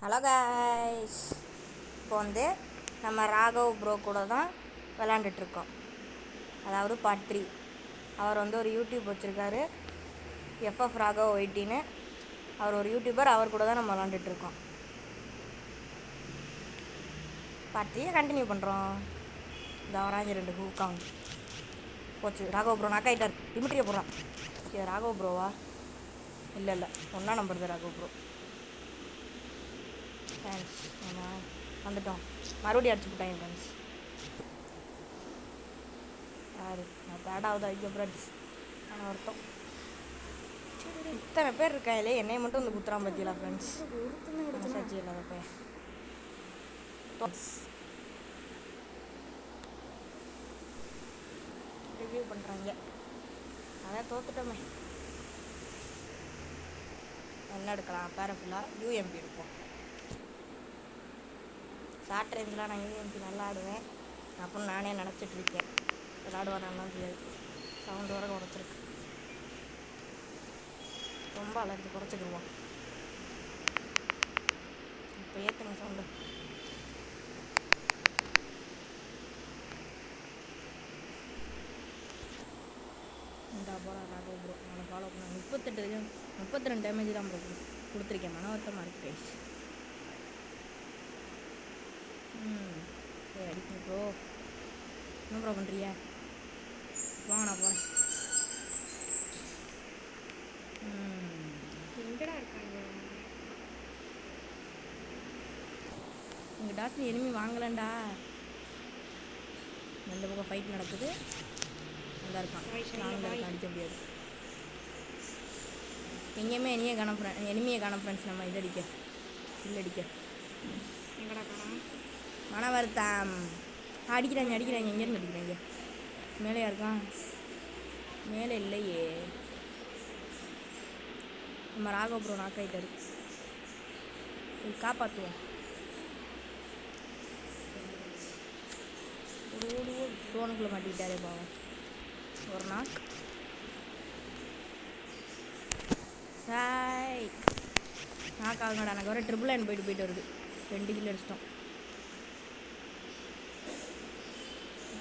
Hello guys, இப்போ நம்ம Raghav bro கூட தான் விளாண்டுட்ருக்கோம். அதாவது பார்ட் 3. அவர் ஒரு யூடியூப் வச்சுருக்காரு, எஃப்எஃப் ராகவ் 18. அவர் ஒரு யூடியூபர். அவர் கூட தான் நம்ம விளாண்டுட்ருக்கோம். பார்ட் 3 கண்டினியூ பண்ணுறோம். இந்த வராஞ்சி 2 ஹூக்காங் போச்சு. ராகவ் ப்ரோ நாக்காயிட்டார். டிமிட்ரியை போடுறான். சரி, ராகவ் ப்ரோவா? இல்லை, ஒன்றா நம்பர் தான் ராகவ் ப்ரோ. ஃப்ரெண்ட்ஸ், நம்ம வந்துட்டோம். மறுபடியும் அடிச்சு போட்டாங்க ஃப்ரெண்ட்ஸ். யாரு நான் பேடாவது அடிக்க ஃப்ரெண்ட்ஸ். ஆனால் ஒருத்தம் இத்தனை பேர் இருக்காங்களே, என்னையை மட்டும் வந்து குத்துறான் பற்றியலா ஃப்ரெண்ட்ஸ். மனசாட்சி இல்லாத பையன். ரிவ்யூ பண்ணுறாங்க. அதான் தோத்துட்டோமே. என்ன எடுக்கலாம்? பேரஃபில்லாக யூஎம்பி எடுப்போம். ஷார்ட் ரேஞ்செலாம் நான் யூஎம்பி நல்லா ஆடுவேன் அப்படின்னு நானே நினச்சிட்ருக்கேன். விளாடுவானான்னு தெரியாது. சவுண்டு வர குறைச்சிருக்கு. ரொம்ப அலர்ஜி. குறைச்சிக்கிடுவோம். இப்போ ஏற்றுங்க சவுண்டு. இந்த போல ராகவ் ப்ரோ நான் ஃபாலோ பண்ணேன். 32 டேமேஜ் தான் ப்ரோ கொடுத்துருக்கேன். மன வருத்தமாக இருக்குது கைஸ். சரி, அடிக்கணும் ப்ரோ. என்ன ப்ரோ பண்ணுறிய? வாங்க, நான் போகிறேன். எங்கடா இருக்காங்க? இங்கே டாஸ்னி எனிமி வாங்கலண்டா. ரெண்டு பக்கம் ஃபைட் நடக்குது. நல்லா இருக்கான். நாங்கள் அடிக்க முடியாது. எங்கேயுமே எனிமையை காணோம் ஃப்ரெண்ட்ஸ். நம்ம இது அடிக்க இல்லை எங்கடா காணோம்? மன வருத்தம். அடிக்கிறாங்க. எங்கேருந்து அடிக்கிறாங்க? மேலேயா இருக்கான்? மேலே இல்லையே. நம்ம ராகவ் ப்ரோ நாக்காயிட்டாரு. காப்பாற்றுவோம். ஓடு ஃபோனுக்குள்ளே மாட்டிக்கிட்டாரே பாவம். ஒரு நாக். Hi, knock ஆகுங்கடா. எனக்கு வர ட்ரிபிள் லைன் போயிட்டு வருது. 2 கிலோ அடிச்சிட்டோம்.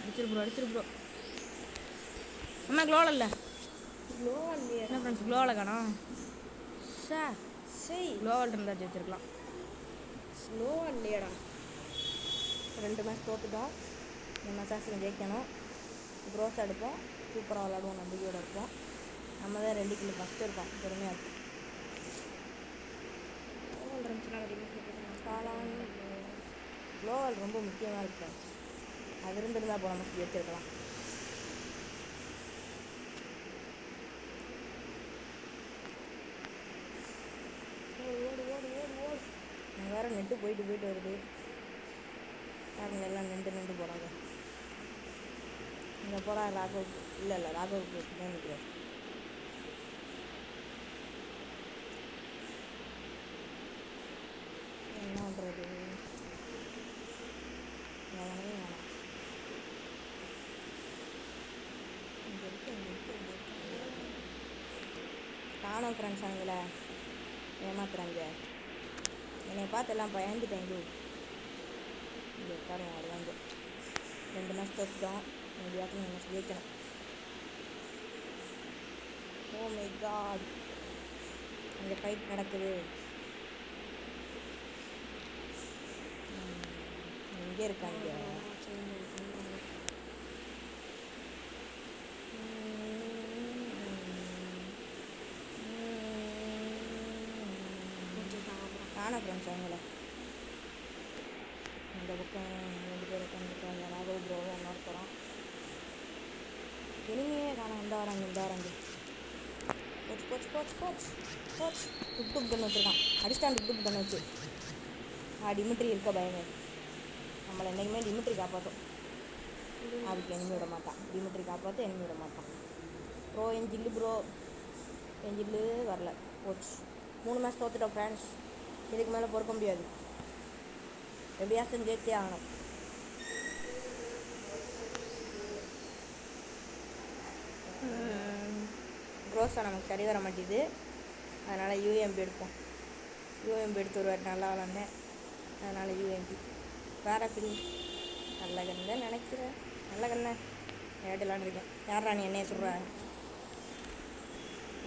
அடிச்சிரு ப்ரோ. அம்மா க்ளோவில் இல்லை. என்ன ஃப்ரெண்ட்ஸ், க்ளோவில் காணோம். க்ளோவில் இருந்தால் வச்சுருக்கலாம். ஸ்லோவா இல்லையடா. 2 மேட்ச் தோற்றுட்டோம். இந்த மேட்சாச்சும் ஜெயிக்கணும். க்ரோஸ் எடுப்போம். சூப்பராக விளாடுவோம். நம்பிக்கையோடு இருப்போம். நம்ம தான் 2 கிலோ ஃபஸ்ட்டு இருக்கோம். பொறுமையாக இருக்கும். க்ளோவல் ரொம்ப முக்கியமாக இருக்கு. அது இருந்துருந்தா போல நம்ம வச்சிருக்கலாம். ஓடு. வேறு நெட்டு போயிட்டு வருது. யாருங்க எல்லாம் நின்று போகிறாங்க. இங்கே போகிறா ராகவ். இல்லை ராகவுக்கு தான் நிற்கிறார். என்ன பண்ணுறது? வேணாம். காணும் ஃப்ரெண்ட்ஸ். அவங்கள ஏமாத்துறாங்க. என்னை பார்த்து எல்லாம் பயந்துட்டேங்க. இங்கே உட்காருங்க. வருவாங்க. 2 மேட்ச் தோற்றுட்டோம். எப்படியாச்சும் மேட்ச் ஜெயிக்கணும். ஓ மை காட், அங்கே ஃபைட் நடக்குது. எங்கே இருக்காங்க? காண ஃப்ரெண்ட்ஸ் அவங்கள. இந்த பக்கம் 2 பேர் உட்காந்துருக்காங்க. ராகவ் ப்ரோவும் ஒன்றா போகிறோம். இனிமையே காணோம். இந்த வராங்க. கோச் டுக் கண்ணு வச்சுருக்கான். அடிஸ்டான் டுக் கண்ணு வச்சு. டிமிட்ரி இருக்க பயமே. நம்மளை என்றைக்குமே டிமிட்ரி காப்பாற்றும். அதுக்கு எனிமி விட மாட்டான். டிமிட்ரி காப்பாற்ற எனிமி விட மாட்டான். ப்ரோ என் ஜில்லு வரல. கோச் 3 மேட்ச் தோத்துட்டோம் ஃப்ரெண்ட்ஸ். இதுக்கு மேலே பொறுக்க முடியாது. எப்படியாச்சும் ஜெயிச்சே ஆகணும். க்ரோஸாக நமக்கு சரி வர மாட்டேது. அதனால் யூஎம்பி எடுப்போம். யூஎம்பி எடுத்து வருவார், நல்லா விளாண்டேன், அதனால் யூஎம்பி. வேறு ஃபில் நல்ல கண்ணு தான் நினைக்கிறேன். நல்ல கண்ணை ஏட்டு விளாண்டுருக்கேன். யாரா நீ என்னைய சொல்கிற?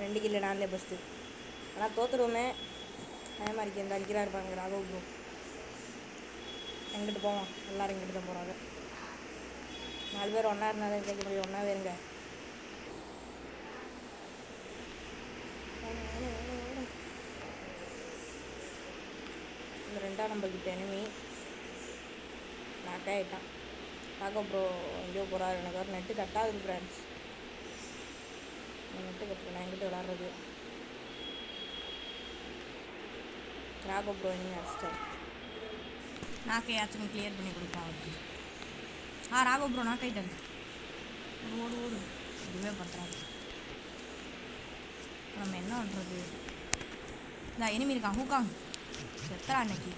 2 கில்லு நான்லே ஃபஸ்ட்டு. ஆனால் தோற்றுருவோமே. அதே மாதிரி எந்த அடிக்கிறா இருப்பாங்க ராகவ் ப்ரோ. எங்கிட்டு போவோம், எல்லோரும் இங்கிட்டு தான் போகிறாங்க. 4 பேர் ஒன்றா இருந்தால் தான் கேட்க முடியும். ஒன்றா வேறுங்க. இந்த 2ஆம் நம்பர் கிட்ட எனிமி நாக்கே ஆகிட்டான். ராகவ் ப்ரோ எங்கேயோ போகிறாரு. எனக்கு ஒரு நெட்டு கட்டாகுது ஃப்ரெண்ட்ஸ். நெட்டு கட்டு, நான் எங்கிட்ட விளாட்றது. ராகவ் ப்ரோ எனிமி அடிச்சிட்டாரு. நாக்கையாச்சும் கிளியர் பண்ணி கொடுப்பா அவருக்கு. ராகவ் ப்ரோ நாக்காயிட்டாரு. ஓடு ஓடு, இதுவே பண்ணுறாரு. நம்ம என்ன பண்ணுறது? இந்த எனிமி இருக்கான் ஹூக்காங், செத்துறா அன்னைக்கு.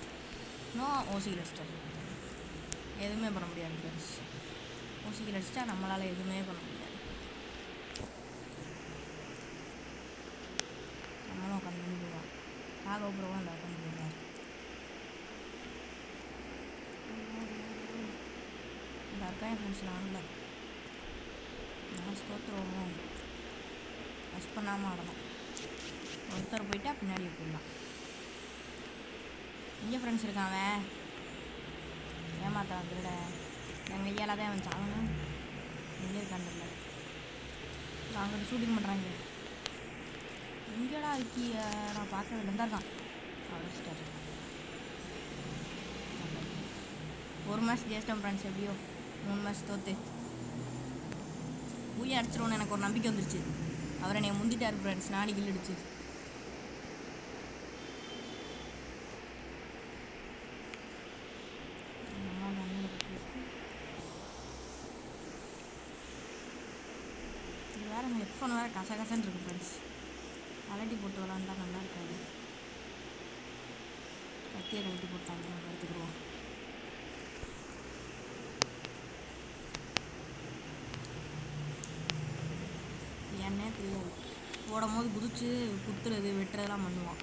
நோ ஓசியில் அடிச்சிட்டாரு. எதுவுமே பண்ண முடியாது ஃப்ரெண்ட்ஸ். ஓசியில் அடிச்சிட்டா நம்மளால் எதுவுமே பண்ண முடியாது. நம்மளும் உட்காந்து பண்ணி போயிடுவோம். ராகவ் ப்ரோவும் அந்த உட்காந்து போயிடுவார். இந்த இருக்கான் ஃப்ரெண்ட்ஸ். நானில் நான் ஸ்தோத்திரமோ ரஷ் பண்ணாமல் ஆடணும். ஒருத்தர் போயிட்டா பின்னாடி போயிடலாம். இங்கே ஃப்ரெண்ட்ஸ் இருக்கான். அவன் ஏமாத்தான் திருட. எங்கள் ஐயால தான் அவன் சாகணும். எங்கே இருக்கான் தெரியல. அங்கிட்ட ஷூட்டிங் பண்ணுறாங்க. எங்கேடா இருக்கிய? நான் பார்க்கவே இல்லை. தான் இருக்கான். அடிச்சிட்டாரு. ஒரு மேட்ச் ஜெயிச்சிட்டோம் ஃப்ரெண்ட்ஸ். எப்படியோ 3 மேட்ச் தோற்று ஊயே அடிச்சிருவோன்னு எனக்கு ஒரு நம்பிக்கை வந்துருச்சு. அவர் என்னை முந்திட்டார் ஃப்ரெண்ட்ஸ். 4 கில் அடிச்சு. இது வேறு ஹெட்ஃபோன் வேறு கசகசன்னு இருக்குது ஃப்ரெண்ட்ஸ். கலட்டி போட்டு விளாண்டா நல்லா இருக்காது. கத்தியை கலட்டி போட்டாங்க. நம்ம எடுத்துக்கிடுவோம். ஏன்னே தெரியாது. போடும் போது குதிச்சு குத்துறது வெட்டுறதெல்லாம் பண்ணுவான்.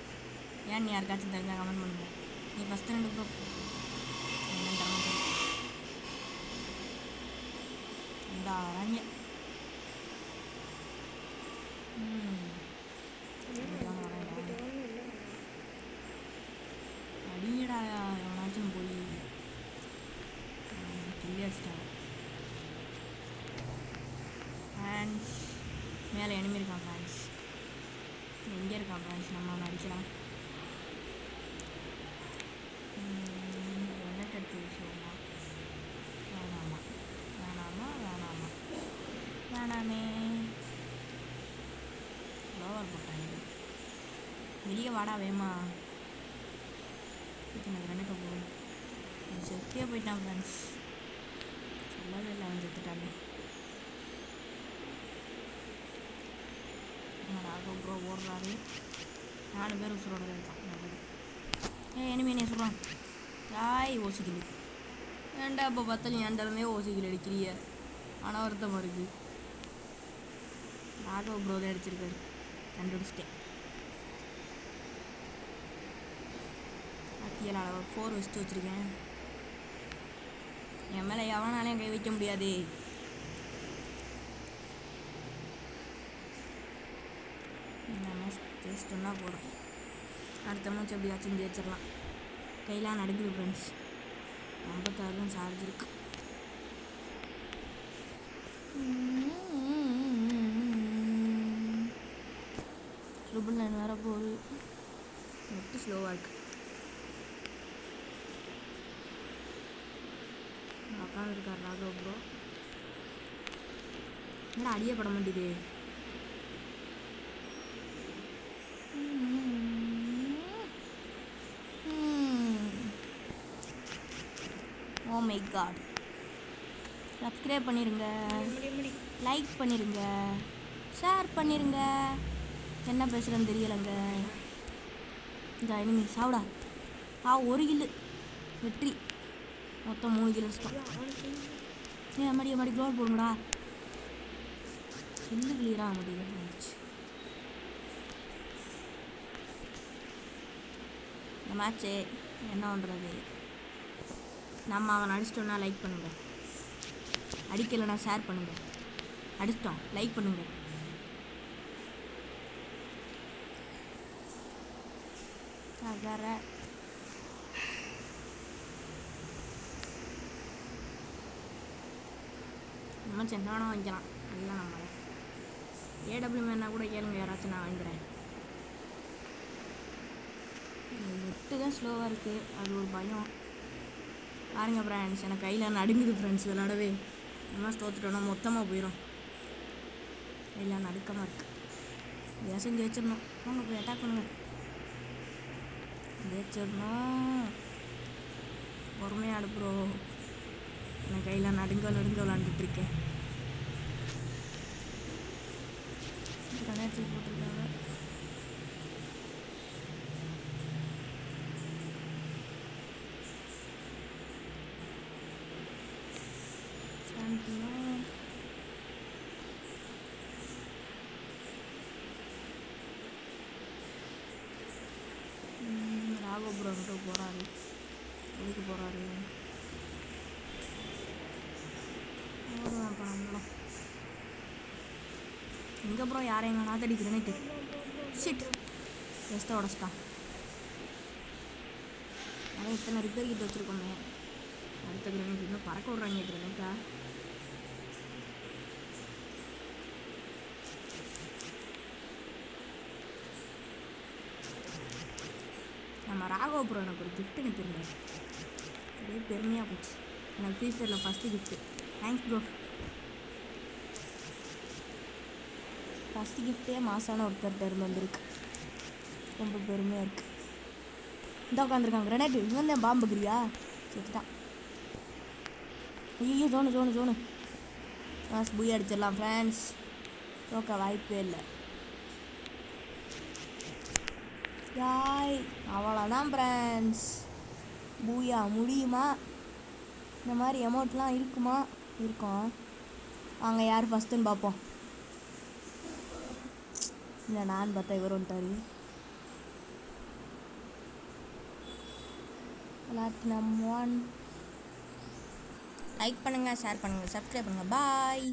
ஏன் நீ யாருக்காச்சும் தெரிஞ்சால் கமெண்ட் பண்ணுங்க. நீ ஃபஸ்ட்டு 2 ப்ரோ என்னன்னு தரமா சரி இந்த வராங்க. அடிங்கடா எவனாச்சும் போய் கிள்ளி அடிச்சிட்டாங்க. ஃபேன்ஸ் மேலே எனிமி இருக்கான் ஃப்ரெண்ட்ஸ். எங்கே இருக்கான் ஃப்ரெண்ட்ஸ்? நம்ம அவனை அடிக்கலாம். என்ன எடுத்து விஷயமா? வேணாமா வேணாமா வேணாமா வேணாமே. லோவர் போட்டாங்க. வெளியே வாடா வேமா. எனக்கு 2 போகும். செத்தே போயிட்டான் ஃப்ரெண்ட்ஸ். சொல்லவே இல்லை அவன் செத்துட்டானே. ராகவ் ப்ரோ ஓடுறாரு. 4 பேர் உசுரோட தான் இருக்கான். நல்லது. எனிமே என்ன சொல்கிறான்? ஓசிக்கில் ஏன்டா இப்போ பத்தலையும் ஏன்டாலுமே ஓசிக்கில் அடிக்கிறிய. ஆனால் வருத்தமாக இருக்குது. ராகவ் ப்ரோ தான் அடிச்சிருக்காரு. கண்டுபிடிச்சிட்டேன். 7 4 வச்சுட்டு வச்சுருக்கேன். என் மேலே எவனாலையும் கை வைக்க முடியாது. ஜெயிச்சிட்டோம்னா போகிறோம். அடுத்த மேட்ச் எப்படியாச்சும் ஜெயிச்சிடலாம். கையெல்லாம் நடுக்குது ஃப்ரெண்ட்ஸ். 56 தான் சார்ஜ் இருக்கு. ட்ரிபிள் 9 வேறு போகுது. நெட்டு ஸ்லோவாக இருக்குது. உட்காந்துருக்கார் ராகவ் ப்ரோ. என்னடா அடியே பட மாட்டேது. Oh my God. சப்ஸ்கிரைப் பண்ணிடுங்க, லைக் பண்ணிடுங்க, ஷேர் பண்ணிடுங்க. என்ன பேசுகிறேன்னு தெரியலைங்க. இந்த எனிமி சாவுடா. 1 கில்லு வெற்றி. மொத்தம் 3 கிலோ அடிச்சிட்டோம். மடி க்ளோவ் போடுங்கடா. கில்லு கிளியராக ஆக மாட்டேங்குது. இந்த மேட்ச்சு என்ன பண்ணுறது, நம்ம அவன் அடிச்சிட்டோன்னா லைக் பண்ணுங்கள், அடிக்கலைன்னா ஷேர் பண்ணுங்கள், அடிச்சிட்டோம் லைக் பண்ணுங்கள். வேற நம்ம சென்றானா வாங்கிக்கலாம், எல்லாம் நம்மள ஏடபிள்யூ மேனா கூட கேளுங்க, யாராச்சும் நான் வாங்கிக்கிறேன். நெட்டு தான் ஸ்லோவாக இருக்குது, அது ஒரு பயம். பாருங்கள் ஃப்ரெண்ட்ஸ், எனக்கு கையில் நடுங்குது ஃப்ரெண்ட்ஸ் விளாடவே. நம்ம தோத்துட்டோன்னா மொத்தமாக போயிடும், கையில் நடுக்கமாக இருக்குது. இதை செஞ்சு வச்சிடணும், அவங்க போய் அட்டாக் பண்ணுங்க, ஜெயிச்சிடணும். பொறுமையாக அடுப்புறோ, எனக்கு கையில் நடுங்க விளாண்டுட்ருக்கேன். கணேசி போட்டிருக்காங்க. ராகோ ப்ரோ கிட்ட போகிறாரு, எதுக்கு போகிறாரு நம்மளும் எங்கே ப்ரோ, யாரையும் நாத்தடிக்கிறேன்னு ஷிட் ஜஸ்ட்டாக உடச்சிட்டான். அதான் இத்தனை ரிப்பேர் கிட்ட வச்சுருக்கோமே, அடுத்த கிரேனேட் இன்னும் பறக்க விட்றாங்க கிரேனேட்டா. நம்ம ராகவ ப்ரோ எனக்கு ஒரு கிஃப்ட் அனுப்பியிருந்தார், அப்படியே பெருமையாக போச்சு. எனக்கு ஃப்ரீ ஃபயரில் first gift, thanks bro. First கிஃப்ட்டே மாசான ஒருத்தர்கிட்ட இருந்து வந்திருக்கு, ரொம்ப பெருமையாக இருக்குது. இந்த உட்காந்துருக்காங்க கிரேனேட், இவன் தான் பாம்புக்கிறியா, செத்துட்டான். ஐயோ ஜோனு காசு பூய் அடிச்சிடலாம் ஃப்ரெண்ட்ஸ், தோக்க வாய்ப்பே இல்லை. யாய் அவ்வளோதான் ஃப்ரெண்ட்ஸ், பூயா முடியுமா, இந்த மாதிரி அமௌண்ட்லாம் இருக்குமா, இருக்கும். வாங்க யார் ஃபஸ்ட்டுன்னு பார்ப்போம். இல்லை நான் பார்த்தா இவர் வந்துட்டார். பிளாட்டினம் 1 லைக் பண்ணுங்கள், ஷேர் பண்ணுங்கள், சப்ஸ்கிரைப் பண்ணுங்கள், பாய்.